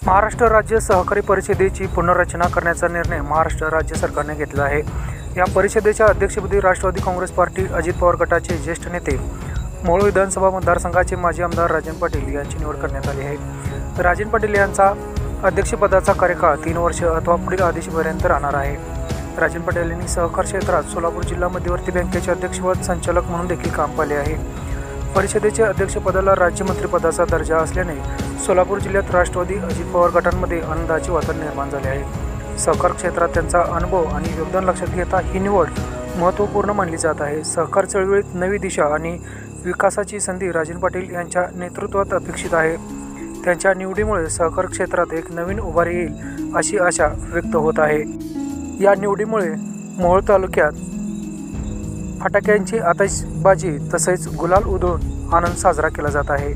महाराष्ट्र राज्य सहकारी परिषदेची पुनर्रचना करण्याचा निर्णय महाराष्ट्र राज्य सरकारने घेतला आहे। या परिषदेच्या अध्यक्षपदी राष्ट्रवादी काँग्रेस पार्टी अजित पवार गटाचे ज्येष्ठ नेते मोहोळ विधानसभा मतदारसंघाचे माजी आमदार राजन पाटील यांची निवड करण्यात आली आहे। राजन पाटील यांचा अध्यक्षपदाचा कार्यकाळ 3 वर्ष अथवा पुढील आदेशापर्यंत राहणार आहे। राजन पाटील यांनी सहकार क्षेत्रात सोलापूर जिल्हा मध्यवर्ती बँकेचे अध्यक्षपद संचालक म्हणून देखील काम पाहिले आहे। परिषदेच्या अध्यक्षपदाला राज्यमंत्रीपदाचा दर्जा असल्याने सोलापूर जिल्ह्यात राष्ट्रवादी अजित पवार गटांमध्ये आनंदाचे वातावरण निर्माण झाले आहे। सहकार क्षेत्रात त्यांचा अनुभव आणि योगदान लक्षात घेता ही निवड महत्त्वपूर्ण मानली जात आहे। सहकार चळवळीत नवी दिशा आणि विकासाची संधी राजन पाटील यांच्या नेतृत्वात अपेक्षित आहे। त्यांच्या निवडीमुळे सहकार क्षेत्रात एक नवीन उभारी येईल अशी आशा व्यक्त होत आहे। या निवडीमुळे मोहोळ तालुक्यात फटाक्यांची आतषबाजी तसेच गुलाल उधळून आनंद साजरा केला जात आहे।